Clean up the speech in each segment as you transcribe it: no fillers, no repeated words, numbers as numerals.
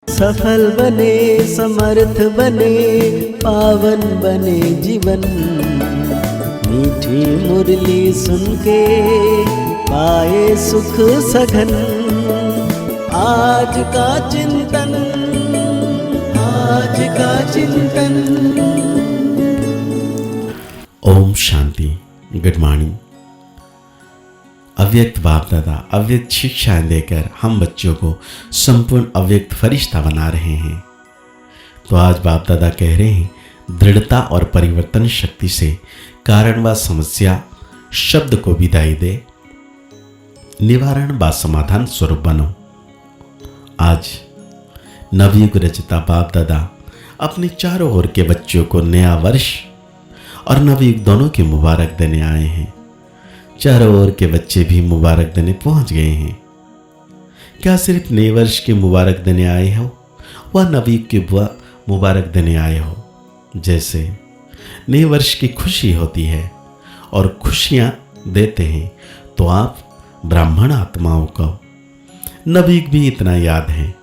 सफल बने, समर्थ बने, पावन बने जीवन। मीठी मुरली सुन के पाए सुख सघन। आज का चिंतन, आज का चिंतन। ओम शांति। Good morning. अव्यक्त बाप दादा अव्यक्त शिक्षाएं देकर हम बच्चों को संपूर्ण अव्यक्त फरिश्ता बना रहे हैं। तो आज बाप दादा कह रहे हैं, दृढ़ता और परिवर्तन शक्ति से कारण व समस्या शब्द को विदाई दे, निवारण व समाधान स्वरूप बनो। आज नवयुग रचता बाप दादा अपने चारों ओर के बच्चों को नया वर्ष और नवयुग दोनों की मुबारक देने आए हैं। चारों ओर के बच्चे भी मुबारक देने पहुंच गए हैं। क्या सिर्फ नए वर्ष की मुबारक देने आए हो वह नवयुग की मुबारक देने आए हो? जैसे नए वर्ष की खुशी होती है और खुशियां देते हैं, तो आप ब्राह्मण आत्माओं को नवयुग भी इतना याद है।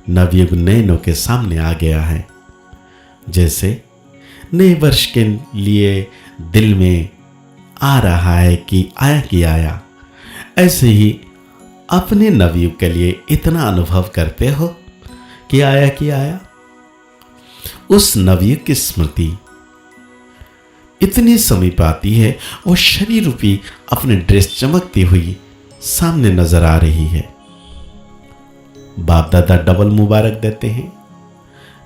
नवयुग नयनों के सामने आ गया है। जैसे नए वर्ष के लिए दिल में आ रहा है कि आया, ऐसे ही अपने नवयुग के लिए इतना अनुभव करते हो कि आया। उस नवयुग की स्मृति इतनी समीप आती है, वो शरीर रूपी अपने ड्रेस चमकती हुई सामने नजर आ रही है। बाप दादा डबल मुबारक देते हैं।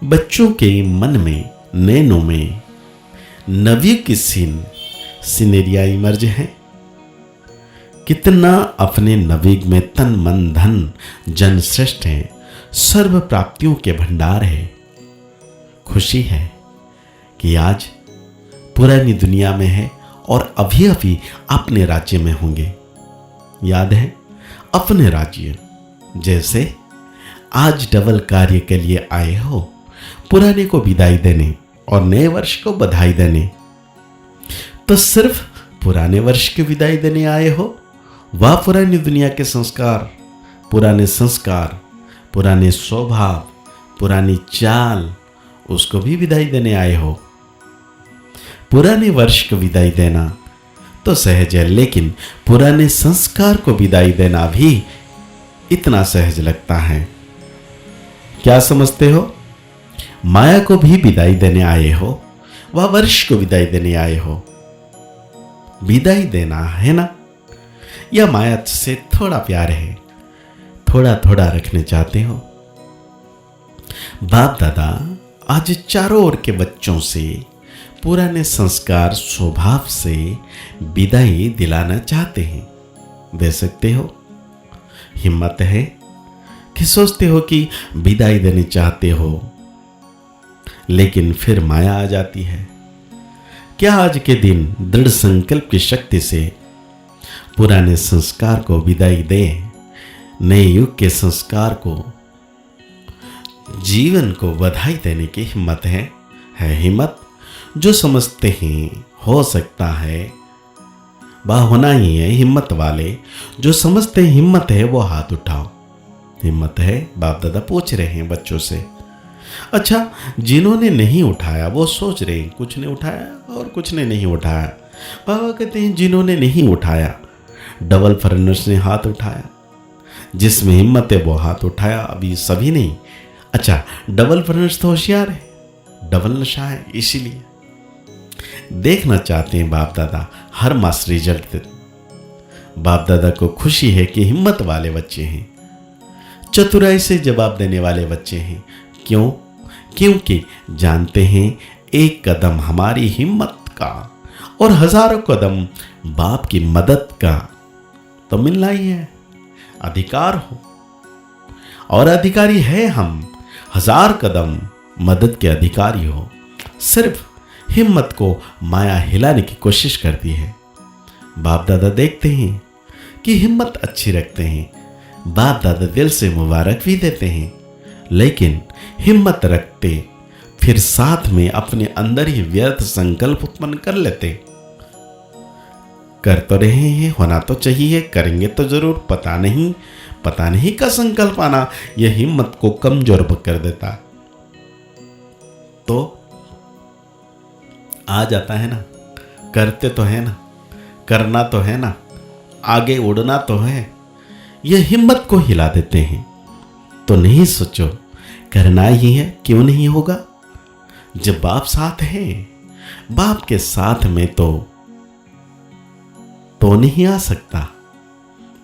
बच्चों के मन में, नैनों में नवयुग की सीनेरिया इमर्ज है। कितना अपने नवयुग में तन मन धन जन श्रेष्ठ है, सर्व प्राप्तियों के भंडार है। खुशी है कि आज पुरानी दुनिया में है और अभी अभी अपने राज्य में होंगे। याद है अपने राज्य। जैसे आज डबल कार्य के लिए आए हो, पुराने को विदाई देने और नए वर्ष को बधाई देने। तो सिर्फ पुराने वर्ष की विदाई देने आए हो, वह पुरानी दुनिया के संस्कार, पुराने संस्कार, पुराने स्वभाव, पुरानी चाल, उसको भी विदाई देने आए हो। पुराने वर्ष को विदाई देना तो सहज है, लेकिन पुराने संस्कार को विदाई देना भी इतना सहज लगता है। क्या समझते हो? माया को भी विदाई देने आए हो, वह वर्ष को विदाई देने आए हो। विदाई देना है ना? या माया से थोड़ा प्यार है, थोड़ा थोड़ा रखने चाहते हो? बाप दादा आज चारों ओर के बच्चों से पुराने संस्कार स्वभाव से विदाई दिलाना चाहते हैं। दे सकते हो? हिम्मत है कि सोचते हो कि विदाई देनी चाहते हो, लेकिन फिर माया आ जाती है। क्या आज के दिन दृढ़ संकल्प की शक्ति से पुराने संस्कार को विदाई दे, नए युग के संस्कार को, जीवन को बधाई देने की हिम्मत है हिम्मत? जो समझते हैं हो सकता है वह होना ही है। हिम्मत वाले जो समझते हैं हिम्मत है, वो हाथ उठाओ। हिम्मत है? बाप दादा पूछ रहे हैं बच्चों से। अच्छा, जिन्होंने नहीं उठाया वो सोच रहे हैं कुछ ने उठाया और कुछ ने नहीं उठाया। बाबा कहते हैं जिन्होंने नहीं उठाया, डबल फर्नर्स ने हाथ उठाया। जिसमें हिम्मत है वो हाथ उठाया। अभी सभी नहीं। अच्छा, डबल फर्नर्स तो होशियार है, डबल नशा है, इसीलिए देखना चाहते हैं बाप दादा हर मास रिजल्ट। बाप दादा को खुशी है कि हिम्मत वाले बच्चे हैं, चतुराई से जवाब देने वाले बच्चे हैं। क्यों? क्योंकि जानते हैं एक कदम हमारी हिम्मत का और हजारों कदम बाप की मदद का तो मिलना ही है। अधिकार हो और अधिकारी है हम। 1000 कदम मदद के अधिकारी हो। सिर्फ हिम्मत को माया हिलाने की कोशिश करती है। बाप दादा देखते हैं कि हिम्मत अच्छी रखते हैं। बाप दादा दिल से मुबारक भी देते हैं, लेकिन हिम्मत रखते फिर साथ में अपने अंदर ही व्यर्थ संकल्प उत्पन्न कर लेते। कर तो रहे हैं, होना तो चाहिए, करेंगे तो जरूर, पता नहीं पता नहीं का संकल्प आना यह हिम्मत को कमजोर कर देता। तो आ जाता है ना, करते तो है ना, करना तो है ना, आगे उड़ना तो है, यह हिम्मत को हिला देते हैं। तो नहीं सोचो करना ही है, क्यों नहीं होगा? जब बाप साथ है, बाप के साथ में तो नहीं आ सकता।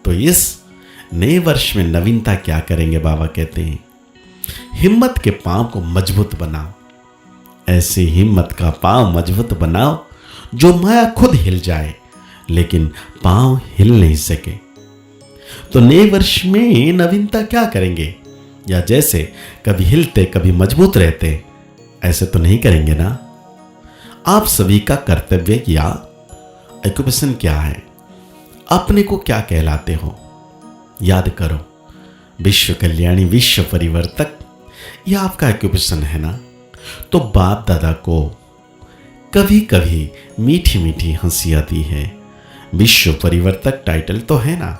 तो इस नए वर्ष में नवीनता क्या करेंगे? बाबा कहते हैं हिम्मत के पांव को मजबूत बनाओ। ऐसी हिम्मत का पांव मजबूत बनाओ जो माया खुद हिल जाए लेकिन पांव हिल नहीं सके। तो नए वर्ष में नवीनता क्या करेंगे? या जैसे कभी हिलते कभी मजबूत रहते, ऐसे तो नहीं करेंगे ना। आप सभी का कर्तव्य या ऑक्यूपेशन क्या है? अपने को क्या कहलाते हो? याद करो। विश्व कल्याणी, विश्व परिवर्तक, यह आपका ऑक्यूपेशन है ना। तो बाप दादा को कभी कभी मीठी मीठी हंसी आती है। विश्व परिवर्तक टाइटल तो है ना।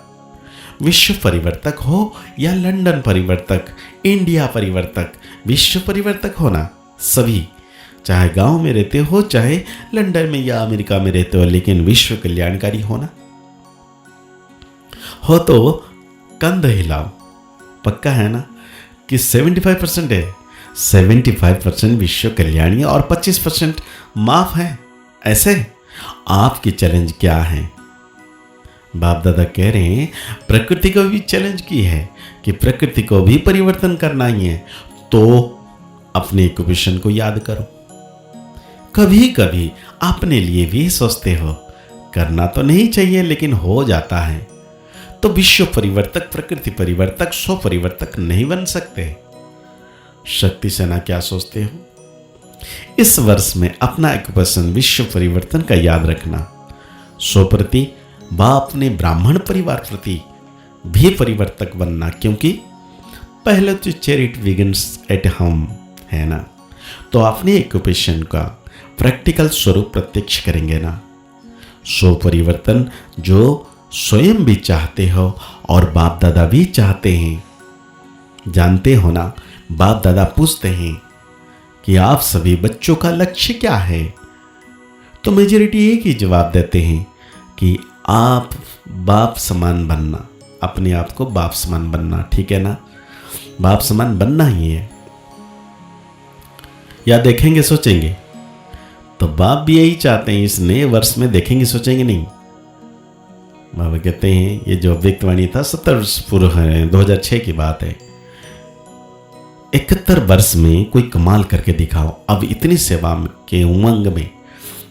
विश्व परिवर्तक हो या लंदन परिवर्तक, इंडिया परिवर्तक, विश्व परिवर्तक हो ना सभी, चाहे गांव में रहते हो चाहे लंदन में या अमेरिका में रहते हो, लेकिन विश्व कल्याणकारी होना हो तो कंध हिलाओ। पक्का है ना कि 75% है, 75% विश्व कल्याणी और 25% माफ है। ऐसे आपकी चैलेंज क्या है? बाप दादा कह रहे हैं प्रकृति को भी चैलेंज की है कि प्रकृति को भी परिवर्तन करना ही है। तो अपने ऑक्यूपेशन को याद करो। कभी कभी अपने लिए भी सोचते हो करना तो नहीं चाहिए लेकिन हो जाता है। तो विश्व परिवर्तक, प्रकृति परिवर्तक, स्व परिवर्तक नहीं बन सकते। शक्ति सेना क्या सोचते हो? इस वर्ष में अपना ऑक्यूपेशन विश्व परिवर्तन का याद रखना। स्व प्रति बाप ने ब्राह्मण परिवार प्रति भी परिवर्तक बनना, क्योंकि पहले तो चैरिटी बिगिंस एट होम है ना। तो अपने ऑक्यूपेशन का प्रैक्टिकल स्वरूप प्रत्यक्ष करेंगे ना। स्व परिवर्तन जो स्वयं भी चाहते हो और बाप दादा भी चाहते हैं। जानते हो ना, बाप दादा पूछते हैं कि आप सभी बच्चों का लक्ष्य क्या है? तो मेजॉरिटी एक ही जवाब देते हैं कि आप बाप समान बनना, अपने आप को बाप समान बनना। ठीक है ना, बाप समान बनना ही है। या देखेंगे सोचेंगे? तो बाप भी यही चाहते हैं। इस नए वर्ष में देखेंगे सोचेंगे नहीं। बाबा कहते हैं ये जो अव्यक्तवाणी था 70 वर्ष पूर्व है, 2006 की बात है। 71 वर्ष में कोई कमाल करके दिखाओ। अब इतनी सेवा के उमंग में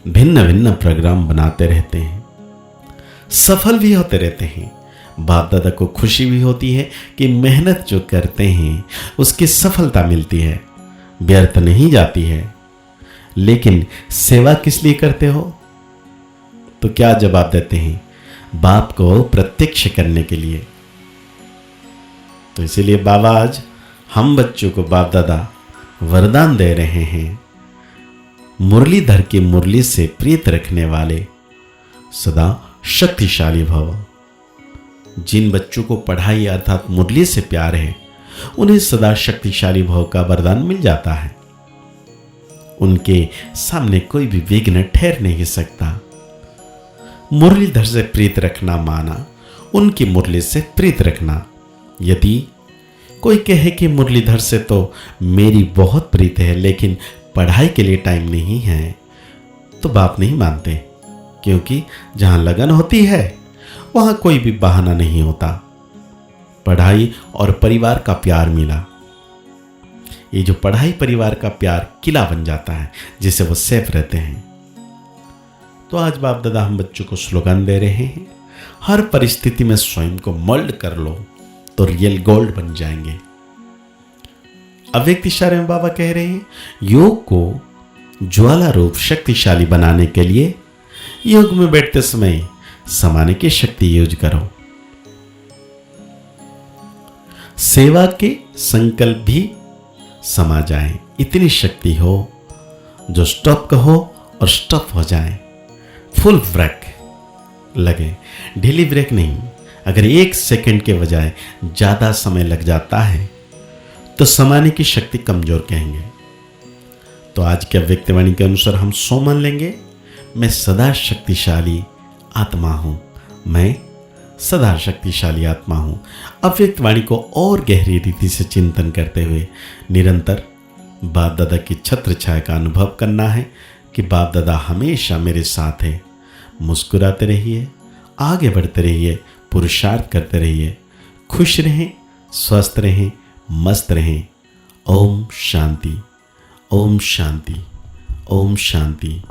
भिन्न भिन्न प्रोग्राम बनाते रहते हैं, सफल भी होते रहते हैं। बाप दादा को खुशी भी होती है कि मेहनत जो करते हैं उसकी सफलता मिलती है, व्यर्थ नहीं जाती है। लेकिन सेवा किस लिए करते हो? तो क्या जवाब देते हैं? बाप को प्रत्यक्ष करने के लिए। तो इसीलिए बाबा आज हम बच्चों को बाप दादा वरदान दे रहे हैं। मुरलीधर की मुरली से प्रीत रखने वाले सदा शक्तिशाली भव। जिन बच्चों को पढ़ाई अर्थात मुरली से प्यार है उन्हें सदा शक्तिशाली भव का वरदान मिल जाता है। उनके सामने कोई भी विघ्न ठहर नहीं सकता। मुरलीधर से प्रीत रखना माना उनकी मुरली से प्रीत रखना। यदि कोई कहे कि मुरलीधर से तो मेरी बहुत प्रीत है लेकिन पढ़ाई के लिए टाइम नहीं है, तो बाप नहीं मानते, क्योंकि जहां लगन होती है वहां कोई भी बहाना नहीं होता। पढ़ाई और परिवार का प्यार मिला, ये जो पढ़ाई परिवार का प्यार किला बन जाता है जिससे वो सेफ रहते हैं। तो आज बाप दादा हम बच्चों को स्लोगन दे रहे हैं, हर परिस्थिति में स्वयं को मोल्ड कर लो तो रियल गोल्ड बन जाएंगे। अव्यक्त इशारे में बाबा कह रहे हैं योग को ज्वाला रूप शक्तिशाली बनाने के लिए योग में बैठते समय समाने की शक्ति यूज करो। सेवा के संकल्प भी समा जाए, इतनी शक्ति हो जो स्टॉप कहो और स्टॉप हो जाए। फुल ब्रेक लगे, ढीली ब्रेक नहीं, अगर 1 सेकंड के बजाय ज़्यादा समय लग जाता है तो समाने की शक्ति कमजोर कहेंगे। तो आज के अव्यक्तवाणी के अनुसार हम सो मान लेंगे, मैं सदा शक्तिशाली आत्मा हूं, मैं सदा शक्तिशाली आत्मा हूं। अव्यक्तवाणी को और गहरी रीति से चिंतन करते हुए निरंतर बाप दादा की छत्र छाया का अनुभव करना है कि बाप दादा हमेशा मेरे साथ है। मुस्कुराते रहिए, आगे बढ़ते रहिए, पुरुषार्थ करते रहिए, खुश रहें, स्वस्थ रहें, मस्त रहें। ओम शांति, ओम शांति, ओम शांति।